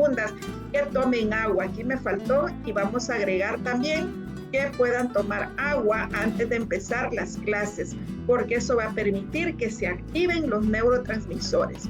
segundas, que tomen agua. Aquí me faltó y vamos a agregar también que puedan tomar agua antes de empezar las clases, porque eso va a permitir que se activen los neurotransmisores.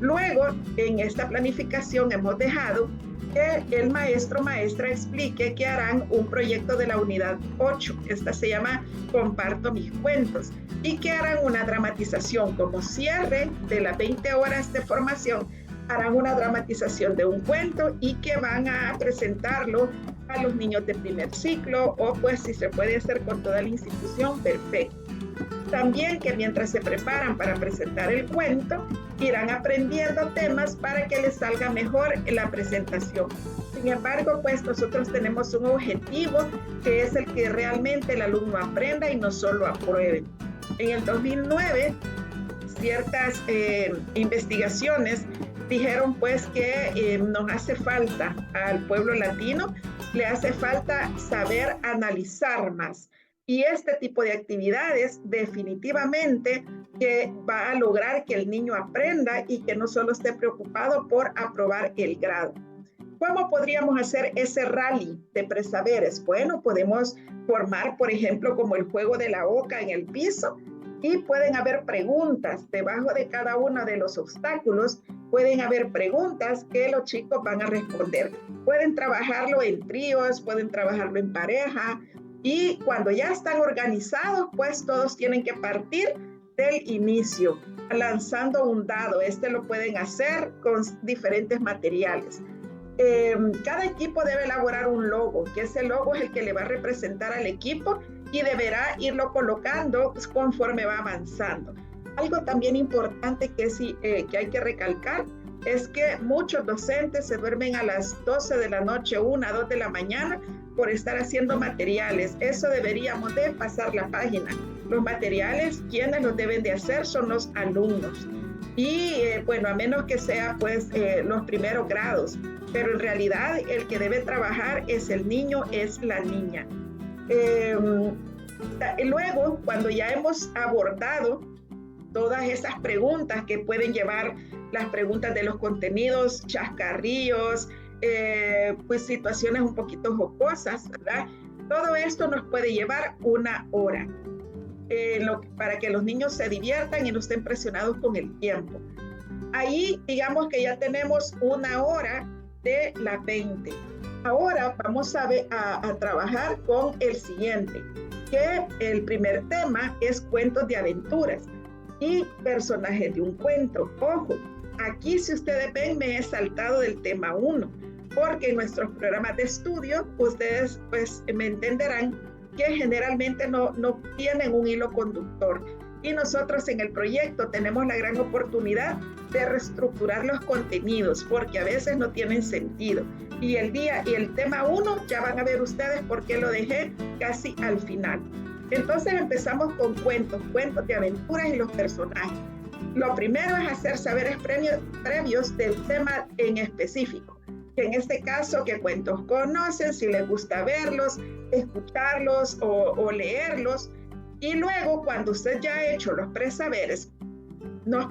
Luego, en esta planificación hemos dejado que el maestro o maestra explique que harán un proyecto de la unidad 8. Esta se llama Comparto mis cuentos. Y que harán una dramatización como cierre de las 20 horas de formación. Harán una dramatización de un cuento y que van a presentarlo a los niños de primer ciclo, o pues si se puede hacer con toda la institución, perfecto. También que mientras se preparan para presentar el cuento, irán aprendiendo temas para que les salga mejor la presentación. Sin embargo, pues nosotros tenemos un objetivo que es el que realmente el alumno aprenda y no solo apruebe. En el 2009, ciertas investigaciones dijeron pues que nos hace falta al pueblo latino, le hace falta saber analizar más. Y este tipo de actividades definitivamente que va a lograr que el niño aprenda y que no solo esté preocupado por aprobar el grado. ¿Cómo podríamos hacer ese rally de presaberes? Bueno, podemos formar, por ejemplo, como el juego de la oca en el piso, y pueden haber preguntas debajo de cada uno de los obstáculos. Pueden haber preguntas que los chicos van a responder. Pueden trabajarlo en tríos, pueden trabajarlo en pareja, y cuando ya están organizados, pues todos tienen que partir del inicio, lanzando un dado. Este lo pueden hacer con diferentes materiales. Cada equipo debe elaborar un logo, que ese logo es el que le va a representar al equipo y deberá irlo colocando conforme va avanzando. Algo también importante que hay que recalcar es que muchos docentes se duermen a las 12 de la noche, 1, 2 de la mañana, por estar haciendo materiales. Eso deberíamos de pasar la página. Los materiales, quienes los deben de hacer son los alumnos. Y bueno, a menos que sea pues los primeros grados, pero en realidad el que debe trabajar es el niño, es la niña. Luego, cuando ya hemos abordado todas esas preguntas que pueden llevar, las preguntas de los contenidos, chascarrillos, pues situaciones un poquito jocosas, ¿verdad? Todo esto nos puede llevar 1 hora para que los niños se diviertan y no estén presionados con el tiempo. Ahí digamos que ya tenemos 1 hora de las 20. Ahora vamos a trabajar con el siguiente, que el primer tema es cuentos de aventuras y personajes de un cuento. Ojo, aquí si ustedes ven me he saltado del tema 1, porque en nuestros programas de estudio ustedes pues me entenderán que generalmente no tienen un hilo conductor, y nosotros en el proyecto tenemos la gran oportunidad de reestructurar los contenidos porque a veces no tienen sentido, y el tema 1 ya van a ver ustedes por qué lo dejé casi al final. Entonces empezamos con cuentos de aventuras y los personajes. Lo primero es hacer saberes previos del tema en específico, que en este caso qué cuentos conocen, si les gusta verlos, escucharlos o leerlos. Y luego, cuando usted ya ha hecho los presaberes,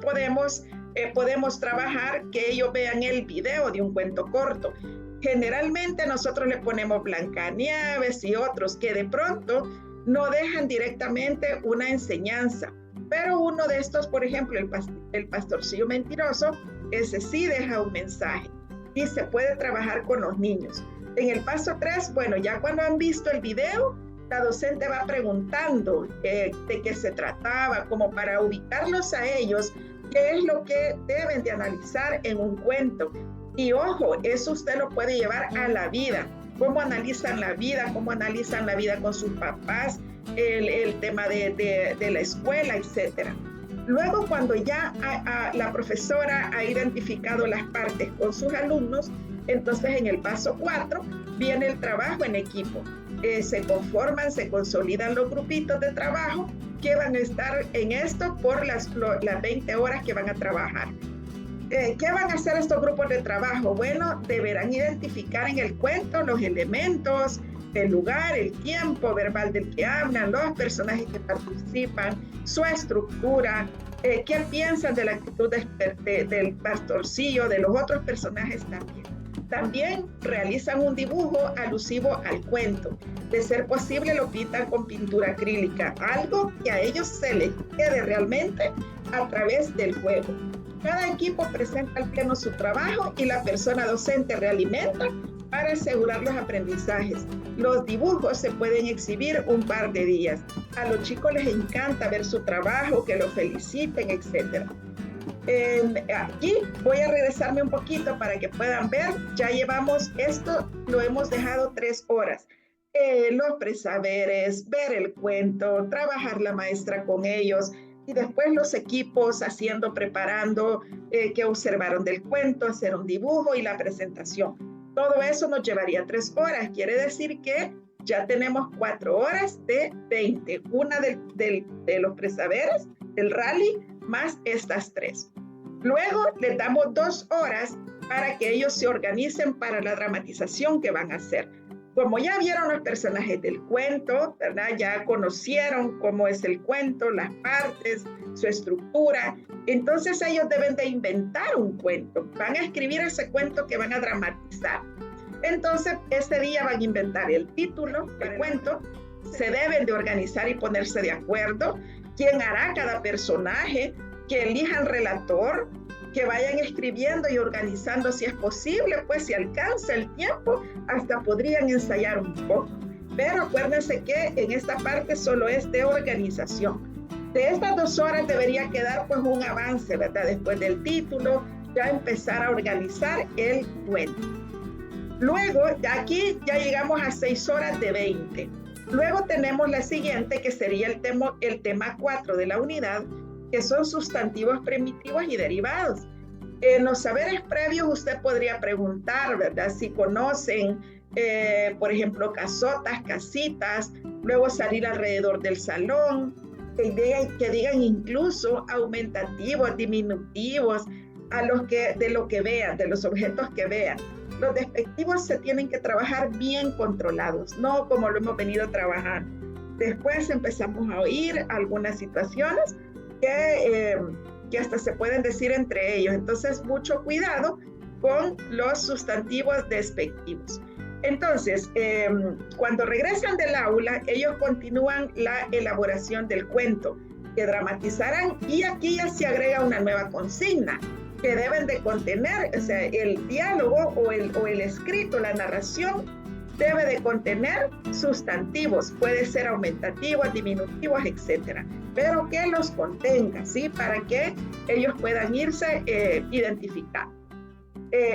podemos trabajar que ellos vean el video de un cuento corto. Generalmente nosotros le ponemos Blancanieves y otros que de pronto no dejan directamente una enseñanza, pero uno de estos, por ejemplo, el pastorcillo mentiroso, ese sí deja un mensaje y se puede trabajar con los niños. En el paso 3, bueno, ya cuando han visto el video, la docente va preguntando de qué se trataba, como para ubicarlos a ellos, qué es lo que deben de analizar en un cuento. Y ojo, eso usted lo puede llevar a la vida. Cómo analizan la vida con sus papás, el tema de la escuela, etc. Luego, cuando ya la profesora ha identificado las partes con sus alumnos, entonces en el paso 4 viene el trabajo en equipo. Se conforman, se consolidan los grupitos de trabajo que van a estar en esto por las 20 horas que van a trabajar. ¿Qué van a hacer estos grupos de trabajo? Bueno, deberán identificar en el cuento los elementos, el lugar, el tiempo verbal del que hablan, los personajes que participan, su estructura, qué piensan de la actitud del pastorcillo, de los otros personajes también. También realizan un dibujo alusivo al cuento. De ser posible, lo pintan con pintura acrílica, algo que a ellos se les quede realmente a través del juego. Cada equipo presenta al pleno su trabajo y la persona docente realimenta para asegurar los aprendizajes. Los dibujos se pueden exhibir un par de días. A los chicos les encanta ver su trabajo, que lo feliciten, etc. Aquí voy a regresarme un poquito para que puedan ver. Ya llevamos esto, lo hemos dejado 3 horas. Los presaberes, ver el cuento, trabajar la maestra con ellos y después los equipos preparando qué observaron del cuento, hacer un dibujo y la presentación. Todo eso nos llevaría 3 horas. Quiere decir que ya tenemos 4 horas de 20. Una de los presaberes, del rally, más estas 3. Luego les damos 2 horas para que ellos se organicen para la dramatización que van a hacer. Como ya vieron los personajes del cuento, ¿verdad? Ya conocieron cómo es el cuento, las partes, su estructura. Entonces ellos deben de inventar un cuento. Van a escribir ese cuento que van a dramatizar. Entonces, este día van a inventar el título del cuento. Se deben de organizar y ponerse de acuerdo. ¿Quién hará cada personaje? Que elijan relator, que vayan escribiendo y organizando si es posible, pues si alcanza el tiempo, hasta podrían ensayar un poco. Pero acuérdense que en esta parte solo es de organización. De estas 2 horas debería quedar pues un avance, ¿verdad? Después del título, ya empezar a organizar el cuento. Luego, aquí ya llegamos a 6 horas de 20. Luego tenemos la siguiente, que sería el tema 4 de la unidad, que son sustantivos primitivos y derivados. En los saberes previos usted podría preguntar, ¿verdad? Si conocen, por ejemplo, casotas, casitas, luego salir alrededor del salón, que digan incluso aumentativos, diminutivos, de lo que vean, de los objetos que vean. Los despectivos se tienen que trabajar bien controlados, no como lo hemos venido trabajando. Después empezamos a oír algunas situaciones que hasta se pueden decir entre ellos. Entonces, mucho cuidado con los sustantivos despectivos. Entonces, cuando regresan del aula, ellos continúan la elaboración del cuento que dramatizarán, y aquí ya se agrega una nueva consigna que deben de contener, o sea, el diálogo o el escrito, la narración, debe de contener sustantivos, puede ser aumentativos, diminutivos, etc. Pero que los contenga, ¿sí? Para que ellos puedan irse identificando.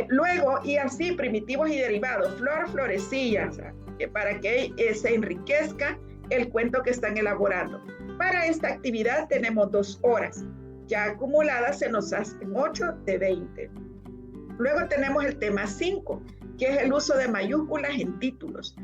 Luego, y así, primitivos y derivados, flor, florecilla, o sea, para que se enriquezca el cuento que están elaborando. Para esta actividad tenemos 2 horas. Ya acumuladas se nos hacen 8 de 20. Luego tenemos el tema 5, que es el uso de mayúsculas en títulos.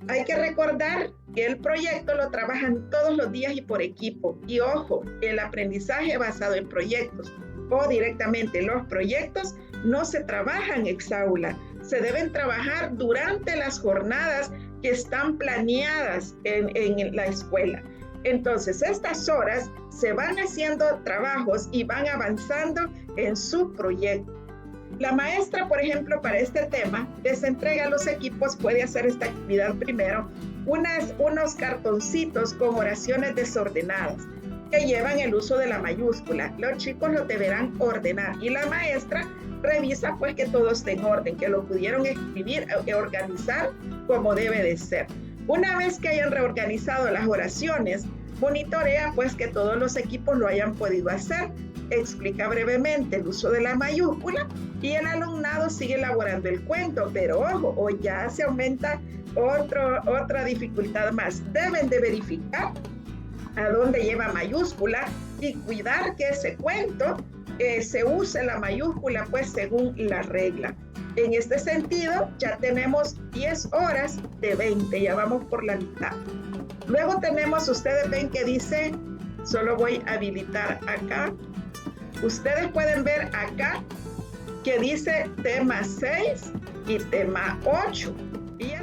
Hay que recordar que el proyecto lo trabajan todos los días y por equipo. Y ojo, el aprendizaje basado en proyectos o directamente los proyectos no se trabajan ex aula. Se deben trabajar durante las jornadas que están planeadas en la escuela. Entonces, estas horas se van haciendo trabajos y van avanzando en su proyecto. La maestra, por ejemplo, para este tema, les entrega a los equipos, puede hacer esta actividad primero, unos cartoncitos con oraciones desordenadas que llevan el uso de la mayúscula. Los chicos lo deberán ordenar y la maestra revisa pues que todo esté en orden, que lo pudieron escribir y organizar como debe de ser. Una vez que hayan reorganizado las oraciones, monitorea pues que todos los equipos lo hayan podido hacer, explica brevemente el uso de la mayúscula y el alumnado sigue elaborando el cuento, pero ojo, hoy ya se aumenta otra dificultad más. Deben de verificar a dónde lleva mayúscula y cuidar que ese cuento se use la mayúscula pues según la regla. En este sentido, ya tenemos 10 horas de 20, ya vamos por la mitad. Luego tenemos, ustedes ven que dice, solo voy a habilitar acá. Ustedes pueden ver acá que dice tema 6 y tema 8.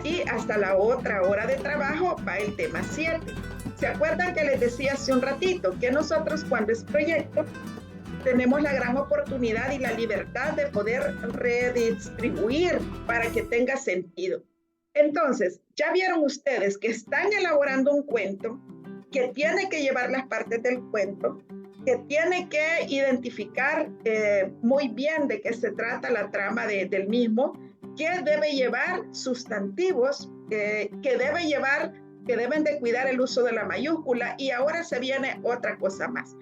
Y hasta la otra hora de trabajo va el tema 7. ¿Se acuerdan que les decía hace un ratito que nosotros cuando es proyecto tenemos la gran oportunidad y la libertad de poder redistribuir para que tenga sentido. Entonces, ya vieron ustedes que están elaborando un cuento, que tiene que llevar las partes del cuento, que tiene que identificar muy bien de qué se trata la trama del mismo, que debe llevar sustantivos, que deben de cuidar el uso de la mayúscula, y ahora se viene otra cosa más.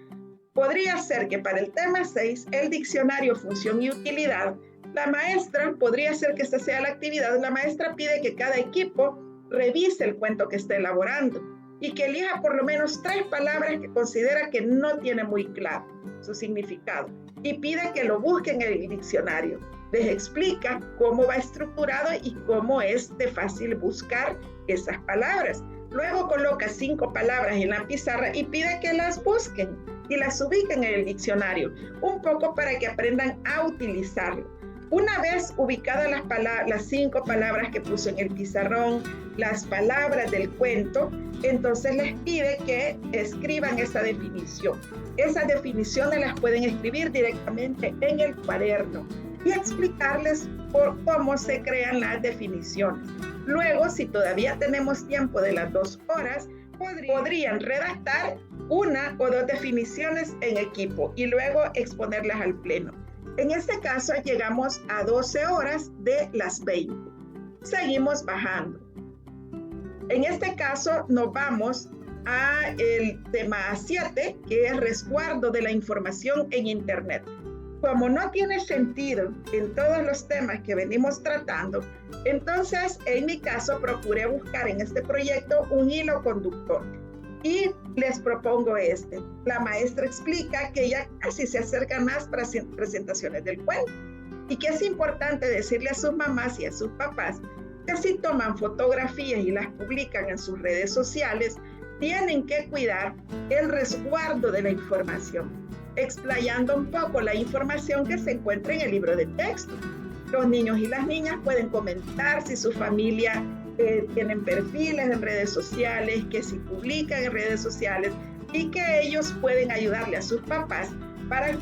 Podría ser que para el tema 6, el diccionario función y utilidad, la maestra, podría ser que esta sea la actividad, la maestra pide que cada equipo revise el cuento que esté elaborando y que elija por lo menos 3 palabras que considera que no tiene muy claro su significado y pide que lo busquen en el diccionario. Les explica cómo va estructurado y cómo es de fácil buscar esas palabras. Luego coloca 5 palabras en la pizarra y pide que las busquen y las ubiquen en el diccionario, un poco para que aprendan a utilizarlo. Una vez ubicadas las 5 palabras que puso en el pizarrón, las palabras del cuento, entonces les pide que escriban esa definición. Esas definiciones las pueden escribir directamente en el cuaderno y explicarles cómo se crean las definiciones. Luego, si todavía tenemos tiempo de las 2 horas, podrían redactar 1 o 2 definiciones en equipo y luego exponerlas al pleno. En este caso llegamos a 12 horas de las 20. Seguimos bajando. En este caso nos vamos a el tema 7, que es resguardo de la información en Internet. Como no tiene sentido en todos los temas que venimos tratando, entonces en mi caso procuré buscar en este proyecto un hilo conductor. Y les propongo este. La maestra explica que ella casi se acerca más para presentaciones del cuento y que es importante decirle a sus mamás y a sus papás que si toman fotografías y las publican en sus redes sociales, tienen que cuidar el resguardo de la información, explayando un poco la información que se encuentra en el libro de texto. Los niños y las niñas pueden comentar si su familia tienen perfiles en redes sociales, que si publican en redes sociales y que ellos pueden ayudarle a sus papás para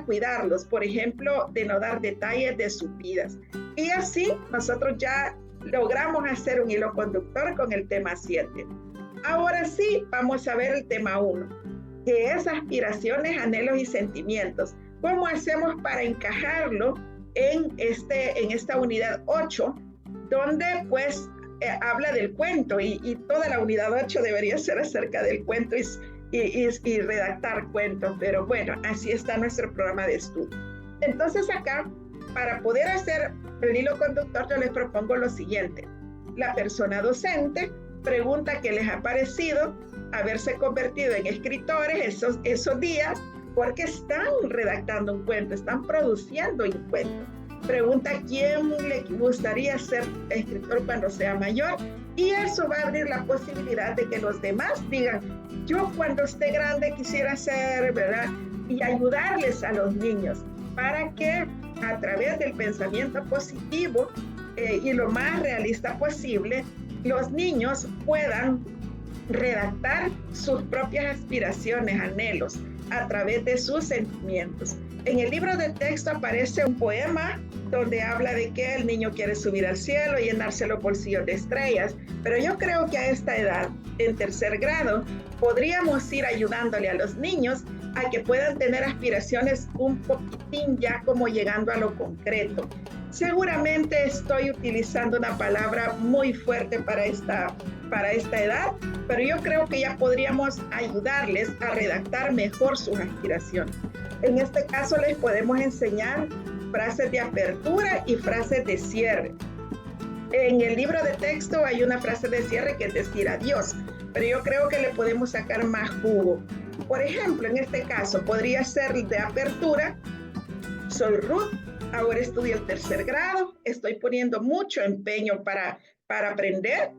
cuidarlos, por ejemplo, de no dar detalles de sus vidas. Y así nosotros ya logramos hacer un hilo conductor con el tema 7. Ahora sí, vamos a ver el tema 1, que es aspiraciones, anhelos y sentimientos. ¿Cómo hacemos para encajarlo en esta unidad 8, donde pues habla del cuento y toda la unidad 8 debería ser acerca del cuento y redactar cuentos, pero bueno, así está nuestro programa de estudio. Entonces acá, para poder hacer el hilo conductor, yo les propongo lo siguiente. La persona docente pregunta qué les ha parecido haberse convertido en escritores esos días, porque están redactando un cuento, están produciendo un cuento. Pregunta quién le gustaría ser escritor cuando sea mayor, y eso va a abrir la posibilidad de que los demás digan, yo cuando esté grande quisiera ser, ¿verdad? Y ayudarles a los niños para que a través del pensamiento positivo y lo más realista posible, los niños puedan redactar sus propias aspiraciones, anhelos, a través de sus sentimientos. En el libro de texto aparece un poema donde habla de que el niño quiere subir al cielo y llenarse los bolsillos de estrellas, pero yo creo que a esta edad, en 3er grado, podríamos ir ayudándole a los niños a que puedan tener aspiraciones un poquitín ya como llegando a lo concreto. Seguramente estoy utilizando una palabra muy fuerte para esta edad, pero yo creo que ya podríamos ayudarles a redactar mejor sus aspiraciones. En este caso les podemos enseñar frases de apertura y frases de cierre. En el libro de texto hay una frase de cierre que es decir adiós, pero yo creo que le podemos sacar más jugo. Por ejemplo, en este caso podría ser de apertura: soy Ruth, ahora estudio el 3er grado, estoy poniendo mucho empeño para aprender,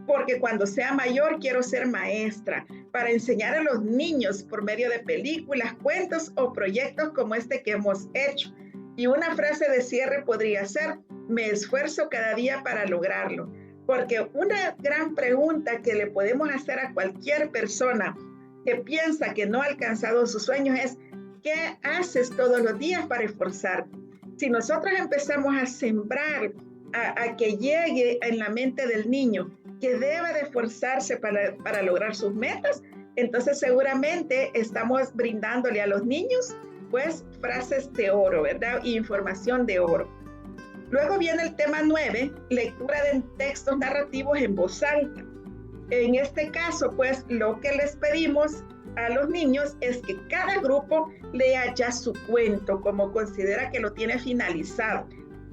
porque cuando sea mayor quiero ser maestra, para enseñar a los niños por medio de películas, cuentos o proyectos como este que hemos hecho. Y una frase de cierre podría ser: me esfuerzo cada día para lograrlo. Porque una gran pregunta que le podemos hacer a cualquier persona que piensa que no ha alcanzado sus sueños es: qué haces todos los días para esforzarte. Si nosotros empezamos a sembrar, a que llegue en la mente del niño que debe de esforzarse para lograr sus metas, entonces seguramente estamos brindándole a los niños pues frases de oro, ¿verdad? Y información de oro. Luego viene el tema 9, lectura de textos narrativos en voz alta. En este caso, pues lo que les pedimos a los niños es que cada grupo lea ya su cuento como considera que lo tiene finalizado.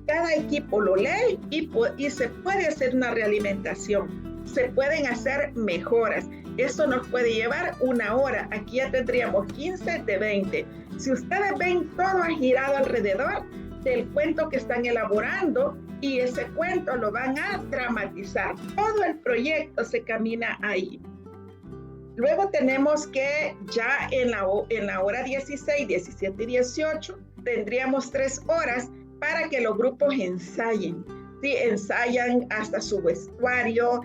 Cada equipo lo lee y se puede hacer una realimentación, se pueden hacer mejoras. Eso nos puede llevar 1 hora. Aquí ya tendríamos 15 de 20. Si ustedes ven, todo ha girado alrededor del cuento que están elaborando y ese cuento lo van a dramatizar. Todo el proyecto se camina ahí. Luego tenemos que ya en la hora 16, 17 y 18 tendríamos 3 horas para que los grupos ensayen. ¿Sí? Ensayan hasta su vestuario,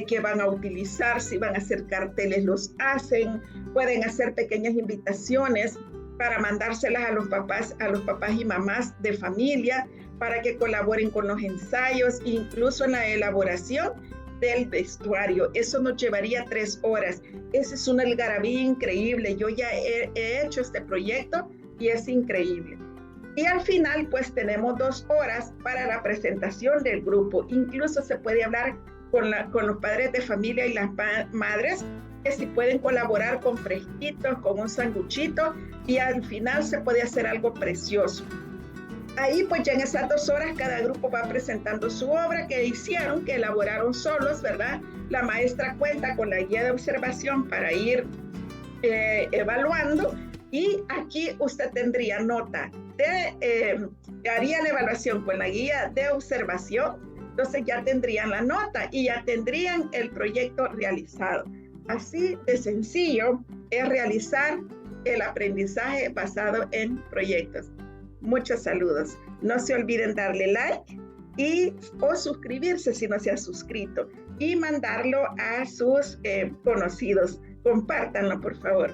que van a utilizar, si van a hacer carteles los hacen, pueden hacer pequeñas invitaciones para mandárselas a los papás y mamás de familia para que colaboren con los ensayos, incluso en la elaboración del vestuario. Eso nos llevaría 3 horas. Esa es una algarabía increíble. Yo ya he hecho este proyecto y es increíble. Y al final, pues tenemos 2 horas para la presentación del grupo. Incluso se puede hablar con los padres de familia y las madres, que si pueden colaborar con fresquitos, con un sanguchito, y al final se puede hacer algo precioso. Ahí pues ya en esas 2 horas cada grupo va presentando su obra que hicieron, que elaboraron solos, ¿verdad? La maestra cuenta con la guía de observación para ir evaluando, y aquí usted tendría nota haría la evaluación con la guía de observación, entonces ya tendrían la nota y ya tendrían el proyecto realizado. Así de sencillo es realizar el aprendizaje basado en proyectos. Muchos saludos. No se olviden darle like o suscribirse si no se ha suscrito y mandarlo a sus conocidos. Compártanlo, por favor.